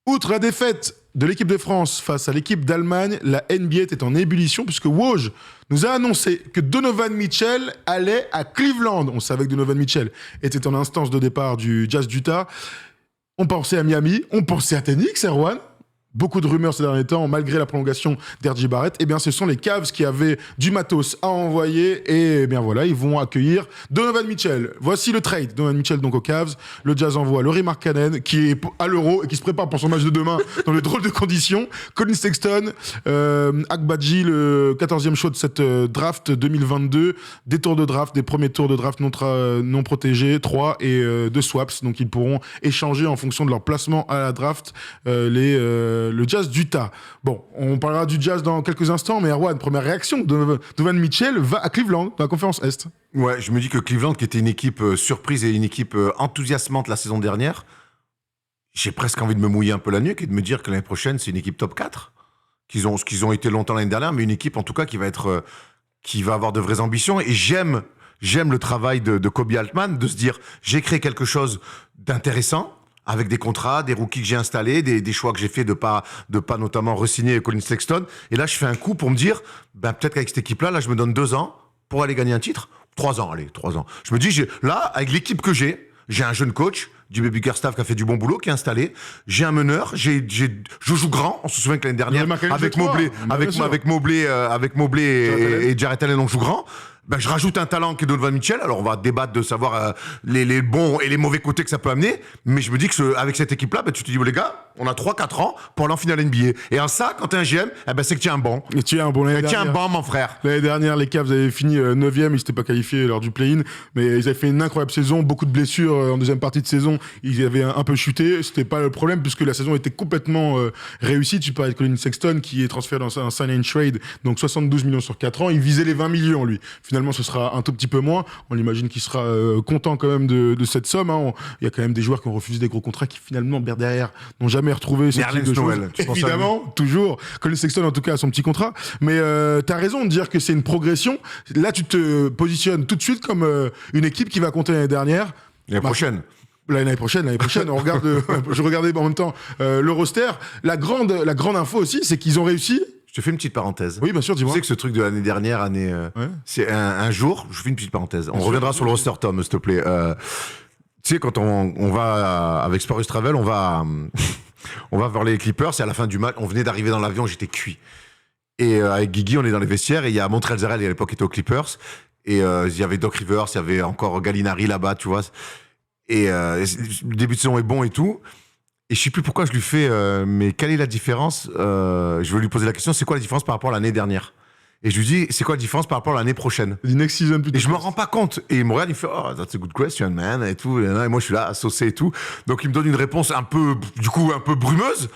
Outre la défaite de l'équipe de France face à l'équipe d'Allemagne, la NBA était en ébullition puisque Woj nous a annoncé que Donovan Mitchell allait à Cleveland. On savait que Donovan Mitchell était en instance de départ du Jazz d'Utah. On pensait à Miami, on pensait à Phoenix, Erwan. Beaucoup de rumeurs ces derniers temps, malgré la prolongation d'R.J. Barrett. Eh bien, ce sont les Cavs qui avaient du matos à envoyer. Et eh bien voilà, ils vont accueillir Donovan Mitchell. Voici le trade. Donovan Mitchell donc aux Cavs. Le Jazz envoie Lauri Markkanen, qui est à l'Euro et qui se prépare pour son match de demain dans de drôles de conditions. Colin Sexton, Agbaji, le 14e choix de cette draft 2022. Des tours de draft, des premiers tours de draft non protégés, 3 et 2 swaps. Donc ils pourront échanger en fonction de leur placement à la draft le Jazz d'Utah. Bon, on parlera du Jazz dans quelques instants, mais Erwan, première réaction, Donovan Mitchell va à Cleveland, dans la conférence Est. Ouais, je me dis que Cleveland, qui était une équipe surprise et une équipe enthousiasmante la saison dernière, j'ai presque envie de me mouiller un peu la nuque et de me dire que l'année prochaine, c'est une équipe top 4. Ce qu'ils ont été longtemps l'année dernière, mais une équipe en tout cas qui va avoir de vraies ambitions. Et j'aime le travail de Kobe Altman, de se dire, j'ai créé quelque chose d'intéressant, avec des contrats, des rookies que j'ai installés, des choix que j'ai fait de pas notamment re-signer Colin Sexton. Et là, je fais un coup pour me dire, peut-être qu'avec cette équipe-là, là, je me donne 2 ans pour aller gagner un titre. 3 ans, allez, 3 ans. Je me dis, là, avec l'équipe que j'ai un jeune coach, Jimmy Bickerstaff qui a fait du bon boulot, qui est installé. J'ai un meneur, je joue grand. On se souvient que l'année dernière, avec Mobley et Jarrett Allen, on joue grand. Je rajoute un talent qui est Donovan Mitchell. Alors, on va débattre de savoir les bons et les mauvais côtés que ça peut amener. Mais je me dis que avec cette équipe-là, tu te dis, les gars, on a 3-4 ans pour aller en finale NBA. Et en ça, quand t'es un GM, c'est que tu es un bon. Et tu es un bon. Tu es un bon, mon frère. L'année dernière, les Cavs avaient fini 9e. Ils s'étaient pas qualifiés lors du play-in. Mais ils avaient fait une incroyable saison. Beaucoup de blessures en deuxième partie de saison. Ils avaient un peu chuté. C'était pas le problème puisque la saison était complètement réussie. Tu parlais de Colin Sexton qui est transféré dans un sign and trade. Donc 72 millions sur 4 ans. Il visait les 20 millions, lui. Finalement, ce sera un tout petit peu moins. On imagine qu'il sera content quand même de cette somme. Hein. Il y a quand même des joueurs qui ont refusé des gros contrats qui finalement, derrière, n'ont jamais retrouvé ce type de choses. Évidemment, toujours. Colin Sexton, en tout cas, a son petit contrat. Mais t'as raison de dire que c'est une progression. Là, tu te positionnes tout de suite comme une équipe qui va compter l'année dernière. L'année prochaine. L'année prochaine, on regarde. Je regardais en même temps le roster. La grande info aussi, c'est qu'ils ont réussi. Je te fais une petite parenthèse. Oui, bien sûr, dis-moi. Tu sais que ce truc de l'année dernière, c'est un jour, je fais une petite parenthèse. On reviendra sur le roster, Tom, s'il te plaît. Tu sais, quand on va avec Sporus Travel, on va voir les Clippers, et à la fin du match, on venait d'arriver dans l'avion, j'étais cuit. Et avec Guigui, on est dans les vestiaires, et il y a Montrezl Harrell, qui à l'époque était aux Clippers, et il y avait Doc Rivers, il y avait encore Gallinari là-bas, tu vois. Et le début de saison est bon et tout. Et je sais plus pourquoi je lui fais, mais quelle est la différence je veux lui poser la question, c'est quoi la différence par rapport à l'année dernière? Et je lui dis, c'est quoi la différence par rapport à l'année prochaine? The next season, et je me rends pas compte. Et il me regarde, il fait, oh, that's a good question, man, et tout. Et moi, je suis là, saucé et tout. Donc, il me donne une réponse un peu brumeuse.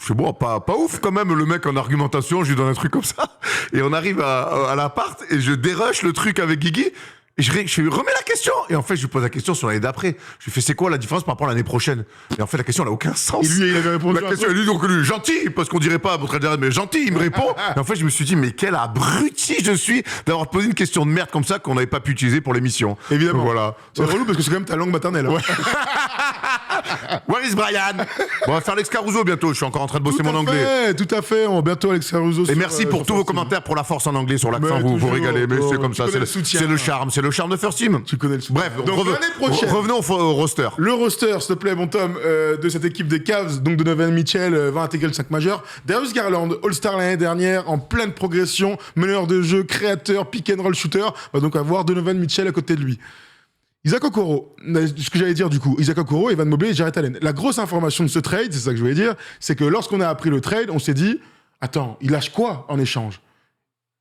Je fais, bon, pas ouf quand même, le mec en argumentation, je lui donne un truc comme ça. Et on arrive à l'appart, et je dérush le truc avec Guigui. Et je lui remets la question. Et en fait, je lui pose la question sur l'année d'après. Je lui fais, c'est quoi la différence par rapport à l'année prochaine? Et en fait, la question n'a aucun sens. Et lui, il avait répondu. La question, lui, donc lui, gentil, parce qu'on dirait pas votre adresse, mais gentil, il me répond. Et en fait, je me suis dit, mais quel abruti je suis d'avoir posé une question de merde comme ça qu'on n'avait pas pu utiliser pour l'émission. Évidemment. Donc, voilà. C'est relou parce que c'est quand même ta langue maternelle. Ouais. Where is Brian? Bon, on va faire Alex Caruso bientôt. Je suis encore en train de bosser mon anglais. Tout à fait. Bientôt Alex Caruso. Et merci pour tous vos commentaires pour la force en anglais sur l'accent. Vous régalez. Mais c'est comme ça. C'est le charme. C'est le charme de First Team. Tu connais le soutien. Bref, donc l'année prochaine. Revenons au roster. Le roster, s'il te plaît, mon Tom, de cette équipe des Cavs, donc Donovan Mitchell, va intégrer le 5 majeur. Darius Garland, All-Star l'année dernière, en pleine progression, meneur de jeu, créateur, pick and roll shooter, va donc avoir Donovan Mitchell à côté de lui. Isaac Okoro, ce que j'allais dire du coup, Isaac Okoro, Evan Mobley et Jarrett Allen. La grosse information de ce trade, c'est ça que je voulais dire, c'est que lorsqu'on a appris le trade, on s'est dit, attends, il lâche quoi en échange?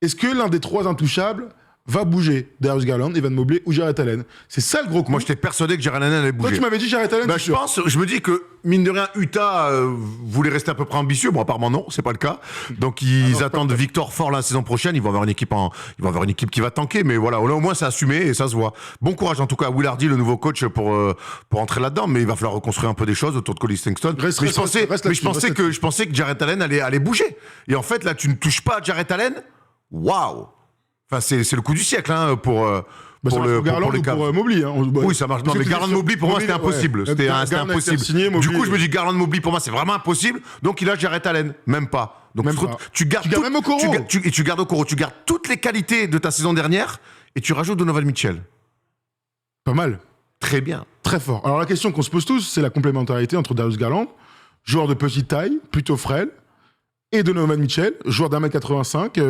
Est-ce que l'un des 3 intouchables va bouger Darius Garland, Evan Mobley ou Jarrett Allen? C'est ça le gros coup. Moi, j'étais persuadé que Jarrett Allen allait bouger. Toi, tu m'avais dit Jarrett Allen, je me dis que, mine de rien, Utah voulait rester à peu près ambitieux. Bon, apparemment, non, c'est pas le cas. Donc, ils attendent Victor Fort la saison prochaine. Ils vont avoir une équipe qui va tanker. Mais voilà, au moins, c'est assumé et ça se voit. Bon courage, en tout cas, à Will Hardy, le nouveau coach, pour entrer là-dedans. Mais il va falloir reconstruire un peu des choses autour de Colin Sexton. Je pensais que Jarrett Allen allait bouger. Et en fait, là, tu ne touches pas à Jarrett Allen. Waouh! Enfin, c'est le coup du siècle, hein, Bah, pour ça marche pour Garland les ou Cavs. pour Mobley. Hein. Oui, ça marche. Non, mais Garland Mobley, pour moi, c'était impossible. C'était impossible. Du coup, je me dis, Garland Mobley, pour moi, c'est vraiment impossible. Donc, il a Jarrett Allen. Même pas. Donc, tu gardes même Okoro. tu gardes Okoro. Tu gardes toutes les qualités de ta saison dernière et tu rajoutes Donovan Mitchell. Pas mal. Très bien. Très fort. Alors, la question qu'on se pose tous, c'est la complémentarité entre Darius Garland, joueur de petite taille, plutôt frêle, et Donovan Mitchell, joueur d'1m85,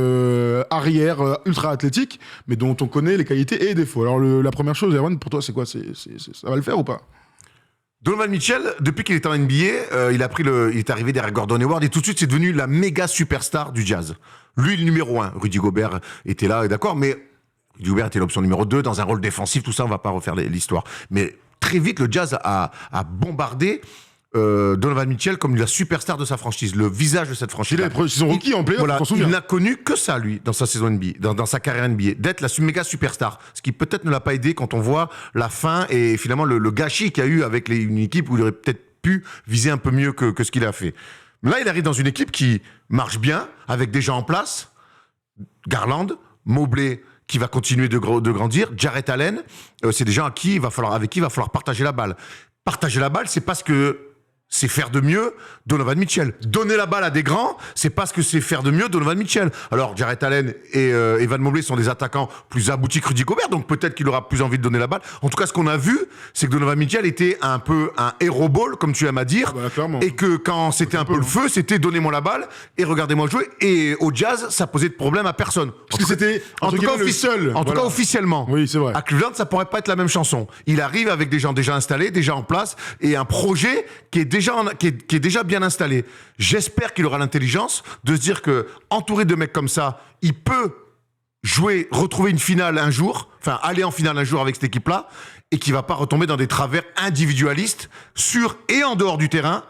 arrière ultra athlétique, mais dont on connaît les qualités et les défauts. Alors la première chose, Erwan, pour toi, c'est quoi ça va le faire ou pas? Donovan Mitchell, depuis qu'il est en NBA, il est arrivé derrière Gordon Hayward et tout de suite c'est devenu la méga superstar du Jazz. Lui, le numéro 1. Rudy Gobert était là, d'accord, mais Rudy Gobert était l'option numéro 2 dans un rôle défensif, tout ça, on va pas refaire l'histoire. Mais très vite, le Jazz a bombardé Donovan Mitchell comme la superstar de sa franchise, le visage de cette franchise. Ils sont rookies en playoff, voilà, il n'a connu que ça, lui, dans sa saison NBA, dans sa carrière NBA, d'être la méga superstar. Ce qui peut-être ne l'a pas aidé quand on voit la fin et finalement le gâchis qu'il y a eu avec une équipe où il aurait peut-être pu viser un peu mieux que ce qu'il a fait. Mais là, il arrive dans une équipe qui marche bien, avec des gens en place, Garland, Mobley, qui va continuer de grandir, Jarrett Allen, c'est des gens avec qui il va falloir partager la balle. Partager la balle, c'est parce que c'est faire de mieux Donovan Mitchell. Donner la balle à des grands, c'est parce que c'est faire de mieux Donovan Mitchell. Alors, Jarrett Allen et Evan Mobley sont des attaquants plus aboutis que Rudy Gobert, donc peut-être qu'il aura plus envie de donner la balle. En tout cas, ce qu'on a vu, c'est que Donovan Mitchell était un peu un hero ball, comme tu aimes à dire, et que quand c'était un peu le feu, c'était donnez-moi la balle et regardez-moi jouer. Et au Jazz, ça posait de problème à personne. Parce que c'était en tout cas officiellement. Oui, c'est vrai. À Cleveland, ça pourrait pas être la même chanson. Il arrive avec des gens déjà installés, déjà en place, et un projet qui est déjà bien installé. J'espère qu'il aura l'intelligence de se dire que, entouré de mecs comme ça, il peut retrouver une finale un jour, enfin aller en finale un jour avec cette équipe-là, et qu'il va pas retomber dans des travers individualistes sur et en dehors du terrain,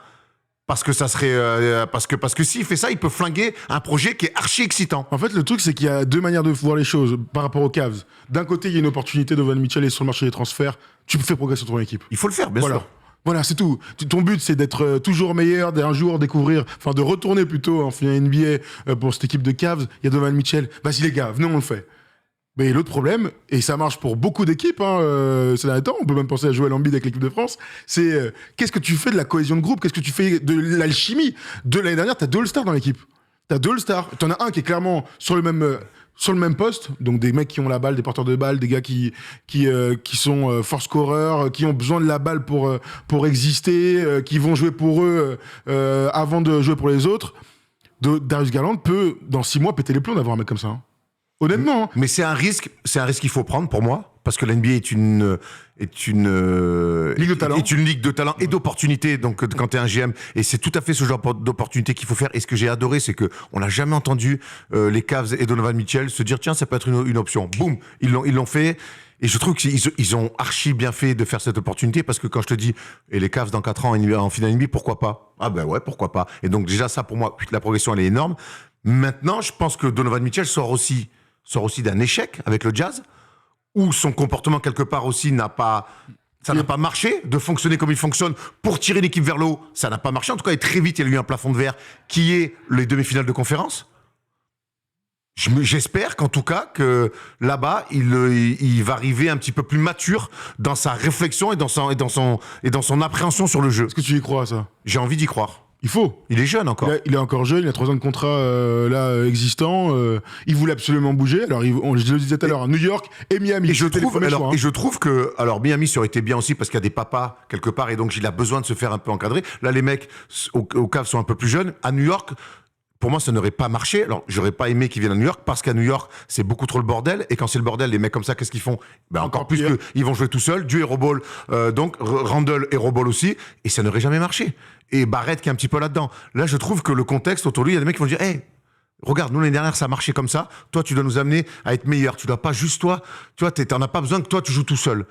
parce que ça serait parce que s'il fait ça, il peut flinguer un projet qui est archi excitant. En fait, le truc, c'est qu'il y a deux manières de voir les choses par rapport aux Cavs. D'un côté, il y a une opportunité, Donovan Mitchell est sur le marché des transferts, tu peux faire progresser ton équipe. Il faut le faire, bien sûr. Voilà, c'est tout. Ton but, c'est d'être toujours meilleur, d'un jour découvrir, enfin de retourner plutôt en finale NBA pour cette équipe de Cavs. Il y a Donovan Mitchell. Vas-y les gars, venez, on le fait. Mais l'autre problème, et ça marche pour beaucoup d'équipes ces derniers temps, on peut même penser à Joel Embiid avec l'équipe de France, c'est qu'est-ce que tu fais de la cohésion de groupe? Qu'est-ce que tu fais de l'alchimie? De l'année dernière, t'as 2 All-Stars dans l'équipe. T'as 2 All-Stars. T'en as un qui est clairement sur le même poste, donc des mecs qui ont la balle, des porteurs de balle, des gars qui sont force scoreurs, qui ont besoin de la balle pour exister, qui vont jouer pour eux avant de jouer pour les autres. Darius Garland peut, dans 6 mois, péter les plombs d'avoir un mec comme ça. Hein. Honnêtement. Hein. Mais c'est un risque qu'il faut prendre pour moi, parce que l'NBA est une ligue de talent et d'opportunités. Donc quand tu es un GM, et c'est tout à fait ce genre d'opportunité qu'il faut faire. Et ce que j'ai adoré, c'est que on n'a jamais entendu les Cavs et Donovan Mitchell se dire tiens, ça peut être une option. Boum, ils l'ont fait. Et je trouve qu'ils ont archi bien fait de faire cette opportunité, parce que quand je te dis et les Cavs dans 4 ans en finale NBA, pourquoi pas? Ah ben ouais, pourquoi pas. Et donc déjà ça, pour moi, la progression elle est énorme. Maintenant, je pense que Donovan Mitchell sort aussi d'un échec avec le Jazz, où son comportement quelque part aussi n'a pas marché, de fonctionner comme il fonctionne pour tirer l'équipe vers le haut, ça n'a pas marché. En tout cas, et très vite, il y a eu un plafond de verre qui est les demi-finales de conférence. J'espère qu'en tout cas, que là-bas, il va arriver un petit peu plus mature dans sa réflexion et dans son appréhension sur le jeu. Est-ce que tu y crois, ça? J'ai envie d'y croire. Il faut. Il est jeune encore. Il est encore jeune, il a 3 ans de contrat existant. Il voulait absolument bouger. Alors, je le disais tout à l'heure, New York et Miami. Et je trouve que Miami, ça aurait été bien aussi parce qu'il y a des papas quelque part et donc il a besoin de se faire un peu encadrer. Là, les mecs au Cavs sont un peu plus jeunes. À New York, pour moi, ça n'aurait pas marché. Alors, j'aurais pas aimé qu'ils viennent à New York parce qu'à New York, c'est beaucoup trop le bordel. Et quand c'est le bordel, les mecs comme ça, qu'est-ce qu'ils font? Ben, encore plus ils vont jouer tout seuls. Du hero ball, donc Randle hero ball aussi. Et ça n'aurait jamais marché. Et Barrett qui est un petit peu là-dedans. Là, je trouve que le contexte autour de lui, il y a des mecs qui vont dire, hey, regarde, nous l'année dernière, ça a marché comme ça. Toi, tu dois nous amener à être meilleur. Tu dois pas juste toi. Tu vois, t'en as pas besoin que toi, tu joues tout seul.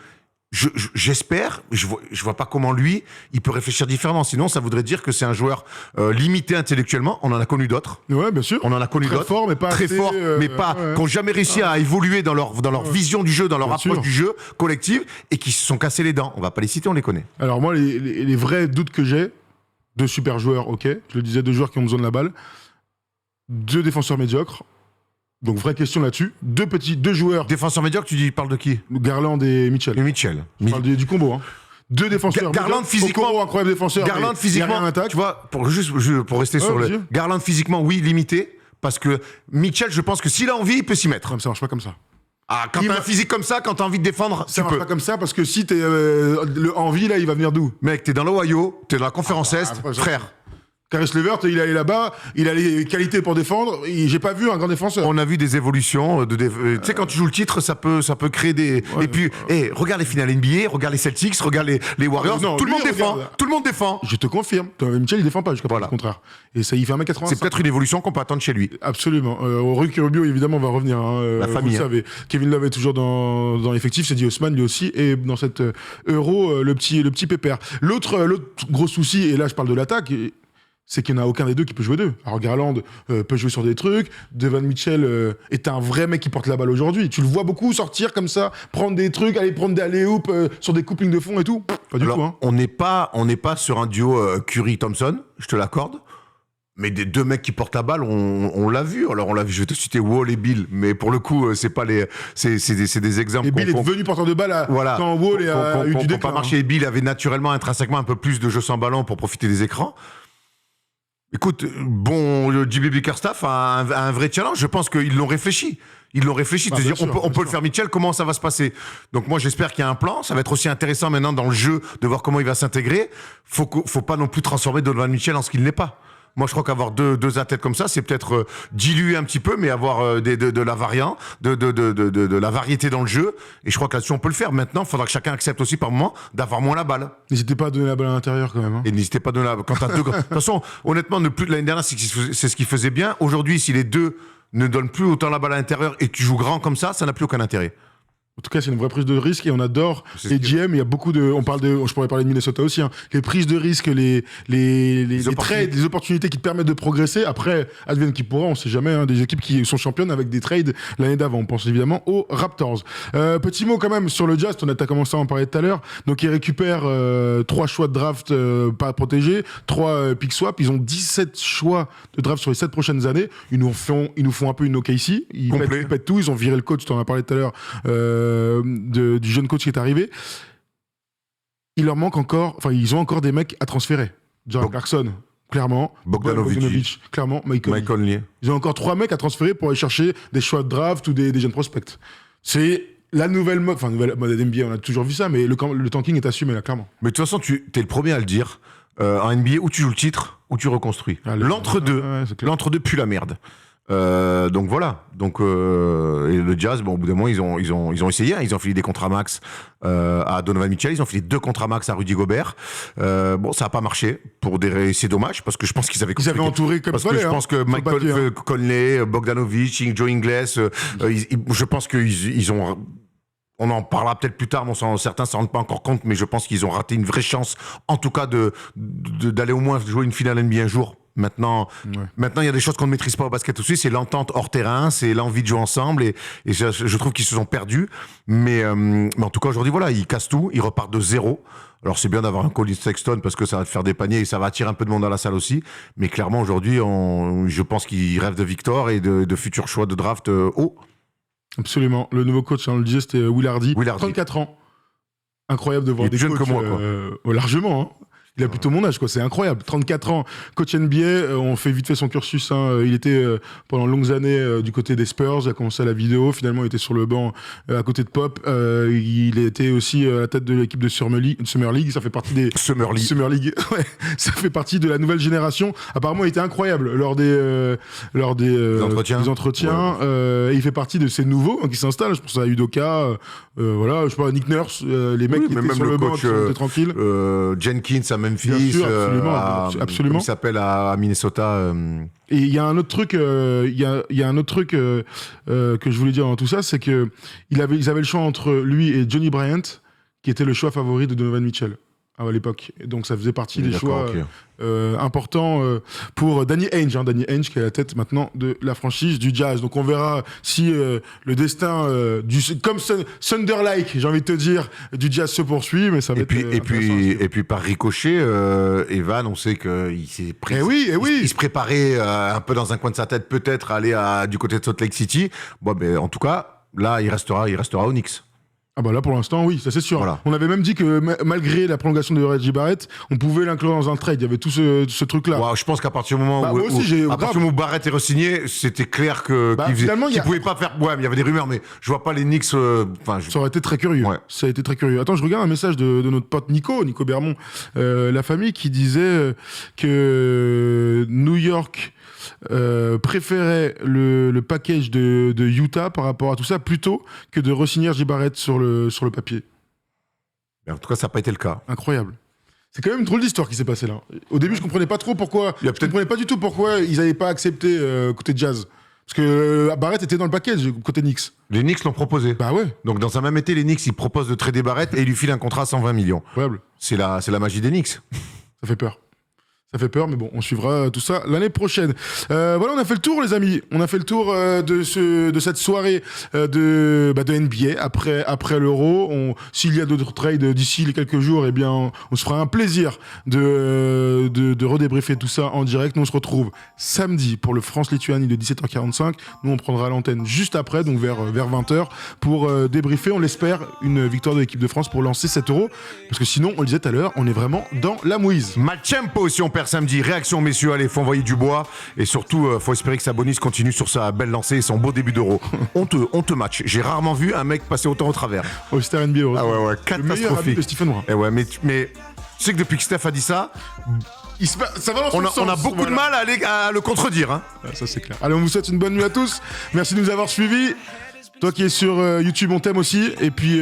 J'espère, je vois pas comment lui, il peut réfléchir différemment. Sinon, ça voudrait dire que c'est un joueur limité intellectuellement. On en a connu d'autres. Ouais, bien sûr. On en a connu d'autres. Très fort, mais pas, qui n'ont jamais réussi à évoluer dans leur vision du jeu, dans leur approche du jeu collective, et qui se sont cassés les dents. On va pas les citer, on les connaît. Alors moi, les vrais doutes que j'ai, 2 super joueurs, ok, je le disais, 2 joueurs qui ont besoin de la balle, 2 défenseurs médiocres, Donc, vraie question là-dessus. Deux joueurs, Défenseur médiocre, tu parles de qui? Garland et Mitchell. Et Mitchell. Je parle du combo. Hein. Deux défenseurs. Garland physiquement. Okoro, incroyable défenseur. Garland physiquement. Tu vois, pour rester sur le. Garland physiquement, oui, limité. Parce que Mitchell, je pense que s'il a envie, il peut s'y mettre. Ça marche pas comme ça. Ah, quand t'as un physique comme ça, quand t'as envie de défendre, ça marche pas comme ça parce que si t'es envie, là, il va venir d'où? Mec, t'es dans l'Ohio, t'es dans la conférence Est, frère. Caris LeVert, il est allé là-bas, il a les qualités pour défendre. J'ai pas vu un grand défenseur. On a vu des évolutions. Tu sais, quand tu joues le titre, ça peut créer des. Ouais, et puis, regarde les finales NBA, regarde les Celtics, regarde les Warriors. Non, tout le monde défend. regarde. Tout le monde défend. Je te confirme. Mitchell, il défend pas jusqu'à Voilà. le contraire. Et ça, il fait 1m85. C'est peut-être une évolution qu'on peut attendre chez lui. Absolument. Ricky Rubio, évidemment, va revenir. La famille. Vous le savez. Kevin Love est toujours dans l'effectif. C'est dit Haussmann, lui aussi. Et dans cette Euro, le petit pépère. L'autre gros souci, et là, je parle de l'attaque. C'est qu'il n'y en a aucun des deux qui peut jouer deux. Alors Garland peut jouer sur des trucs. Donovan Mitchell est un vrai mec qui porte la balle aujourd'hui. Tu le vois beaucoup sortir comme ça, prendre des trucs, aller prendre des alley-oops sur des couplings de fond et tout. Pas du tout. Hein. On n'est pas sur un duo Curry-Thompson, je te l'accorde. Mais des deux mecs qui portent la balle, on l'a vu. Alors on l'a vu, je vais te citer Wall et Bill, mais pour le coup, c'est pas c'est des exemples. Et Bill est devenu porteur de balle quand Wall a eu du déclin. Pas marché. Et Bill avait naturellement, intrinsèquement, un peu plus de jeu sans ballon pour profiter des écrans. Écoute, le JB Bickerstaff a un vrai challenge. Je pense qu'ils l'ont réfléchi. Ils l'ont réfléchi, de se dire on peut le faire Mitchell, comment ça va se passer? Donc moi j'espère qu'il y a un plan, ça va être aussi intéressant maintenant dans le jeu de voir comment il va s'intégrer. Faut pas non plus transformer Donovan Mitchell en ce qu'il n'est pas. Moi, je crois qu'avoir deux athlètes comme ça, c'est peut-être diluer un petit peu, mais avoir de la variante, de la variété dans le jeu. Et je crois que là-dessus, on peut le faire. Maintenant, il faudra que chacun accepte aussi par moment d'avoir moins la balle. N'hésitez pas à donner la balle à l'intérieur quand même. Hein. Et n'hésitez pas à donner la balle. Quand t'as deux... De toute façon, honnêtement, l'année dernière, c'est ce qui faisait bien. Aujourd'hui, si les deux ne donnent plus autant la balle à l'intérieur et tu joues grand comme ça n'a plus aucun intérêt. En tout cas, c'est une vraie prise de risque et on adore les GM. Il y a beaucoup de. Je pourrais parler de Minnesota aussi. Hein, les prises de risque, les trades, les opportunités qui te permettent de progresser. Après, advienne qui pourra, on sait jamais. Hein, des équipes qui sont championnes avec des trades l'année d'avant. On pense évidemment aux Raptors. Petit mot quand même sur le Jazz. T'as commencé à en parler tout à l'heure. Donc, ils récupèrent 3 choix de draft pas protégés, 3 pick swap. Ils ont 17 choix de draft sur les 7 prochaines années. Ils nous font un peu une OKC. Ils pètent tout. Ils ont viré le coach. T'en as parlé tout à l'heure. Du jeune coach qui est arrivé, il leur manque encore, ils ont encore des mecs à transférer. John Clarkson, clairement. Bogdanovic, clairement. Mike Conley. Ils ont encore 3 mecs à transférer pour aller chercher des choix de draft ou des jeunes prospects. C'est la nouvelle mode, nouvelle mode NBA, on a toujours vu ça, mais le tanking est assumé là, clairement. Mais de toute façon, tu es le premier à le dire. En NBA, où tu joues le titre, où tu reconstruis. L'entre-deux pue la merde. Donc voilà. Donc et le Jazz, au bout d'un moment, ils ont essayé. Hein. Ils ont filé des contrats max à Donovan Mitchell. Ils ont filé 2 contrats max à Rudy Gobert. Ça n'a pas marché. C'est dommage parce que je pense qu'ils avaient entouré comme ça. Parce que je pense que Michael Conley, Bogdanovic, Joe Ingles, je pense qu'ils ont. On en parlera peut-être plus tard, certains s'en rendent pas encore compte, mais je pense qu'ils ont raté une vraie chance, en tout cas, d'aller au moins jouer une finale NBA un jour. Maintenant, il y a des choses qu'on ne maîtrise pas au basket aussi, c'est l'entente hors terrain, c'est l'envie de jouer ensemble, et je trouve qu'ils se sont perdus. Mais en tout cas, aujourd'hui, voilà, ils cassent tout, ils repartent de zéro. Alors c'est bien d'avoir un Colin Sexton parce que ça va te faire des paniers et ça va attirer un peu de monde à la salle aussi. Mais clairement, aujourd'hui, je pense qu'ils rêvent de victoire et de futurs choix de draft haut. Absolument. Le nouveau coach, on le disait, c'était Will Hardy. 34 ans. Incroyable de voir des coachs que moi, largement. Hein. Il a plutôt mon âge, quoi. C'est incroyable. 34 ans, coach NBA. On fait vite fait son cursus. Hein. Il était pendant de longues années du côté des Spurs. Il a commencé à la vidéo. Finalement, il était sur le banc à côté de Pop. Il était aussi à la tête de l'équipe de Summer League. Ça fait partie des Summer League. Ouais, ça fait partie de la nouvelle génération. Apparemment, il était incroyable lors des entretiens. Ouais. Il fait partie de ces nouveaux qui s'installent. Je pense à Udoka. Voilà, je sais pas, Nick Nurse. Les mecs qui étaient sur le banc, qui étaient tranquilles. Jenkins à Memphis, sûr, absolument. Comme il s'appelle à Minnesota. Et il y a un autre truc, que je voulais dire dans tout ça, c'est que ils avaient le choix entre lui et Johnny Bryant, qui était le choix favori de Donovan Mitchell à l'époque. Et donc ça faisait partie des D'accord, choix ok. importants pour Danny Ainge. Danny Ainge qui est à la tête maintenant de la franchise du Jazz. Donc on verra si le destin comme Thunder-like, j'ai envie de te dire, du Jazz se poursuit, mais ça va être Et puis par ricochet, Evan, on sait qu'il s'est il se préparait un peu dans un coin de sa tête, peut-être aller du côté de Salt Lake City. Bon, ben en tout cas, là, il restera au Knicks. Ah bah là pour l'instant oui, ça c'est sûr. Voilà. On avait même dit que malgré la prolongation de Reggie Barrett, on pouvait l'inclure dans un trade. Il y avait tout ce truc là. Wow, je pense qu'à partir du moment où Barrett est re-signé, c'était clair qu'il pouvait pas faire. Ouais, mais il y avait des rumeurs, mais je vois pas les Knicks. Ça aurait été très curieux. Ouais. Ça a été très curieux. Attends, je regarde un message de notre pote Nico Bermond, la famille, qui disait que New York préférait le package de Utah par rapport à tout ça plutôt que de re-signer Reggie Barrett sur le papier. Mais en tout cas, ça n'a pas été le cas. Incroyable. C'est quand même une drôle d'histoire qui s'est passée là. Au début, je comprenais pas trop pourquoi. Je comprenais pas du tout pourquoi ils n'avaient pas accepté côté Jazz. Parce que Barrett était dans le package côté Knicks. Les Knicks l'ont proposé. Bah ouais. Donc dans un même été, les Knicks ils proposent de trader Barrett et ils lui filent un contrat à 120 millions. Incroyable. C'est la magie des Knicks. Ça fait peur. Ça fait peur, mais bon, on suivra tout ça l'année prochaine. Voilà, on a fait le tour, les amis. On a fait le tour de cette soirée de NBA après l'Euro. S'il y a d'autres trades d'ici les quelques jours, eh bien, on se fera un plaisir de redébriefer tout ça en direct. Nous, on se retrouve samedi pour le France-Lituanie de 17h45. Nous, on prendra l'antenne juste après, donc vers 20h, pour débriefer, on l'espère, une victoire de l'équipe de France pour lancer cet Euro. Parce que sinon, on le disait tout à l'heure, on est vraiment dans la mouise. Maltempo si on perd samedi. Réaction, messieurs, allez, faut envoyer du bois. Et surtout, faut espérer que Sabonis continue sur sa belle lancée et son beau début d'Euro. On te match. J'ai rarement vu un mec passer autant au travers. Au Star NBA, ah ouais, catastrophique. Le meilleur ami de Stephen Roy. Eh ouais, mais tu sais que depuis que Steph a dit ça, ça va dans son sens. On a beaucoup de mal à le contredire. Hein. Ah, ça, c'est clair. Allez, on vous souhaite une bonne nuit à tous. Merci de nous avoir suivis. Toi qui es sur YouTube, on t'aime aussi. Et puis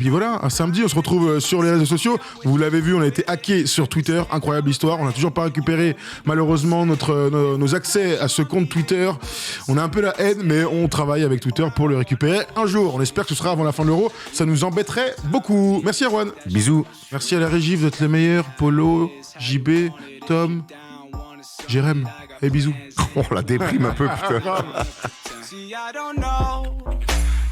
voilà, un samedi, on se retrouve sur les réseaux sociaux. Vous l'avez vu, on a été hacké sur Twitter. Incroyable histoire. On n'a toujours pas récupéré, malheureusement, nos accès à ce compte Twitter. On a un peu la haine, mais on travaille avec Twitter pour le récupérer un jour. On espère que ce sera avant la fin de l'Euro. Ça nous embêterait beaucoup. Merci, Erwan. Bisous. Merci à la régie, vous êtes les meilleurs. Polo, JB, Tom, Jérém. Et bisous. On la déprime un peu, putain.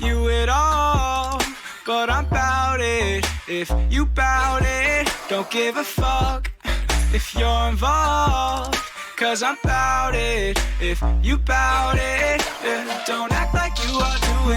You at all, but I'm bout it. If you bout it, don't give a fuck if you're involved. Cause I'm bout it. If you bout it, yeah, don't act like you are doing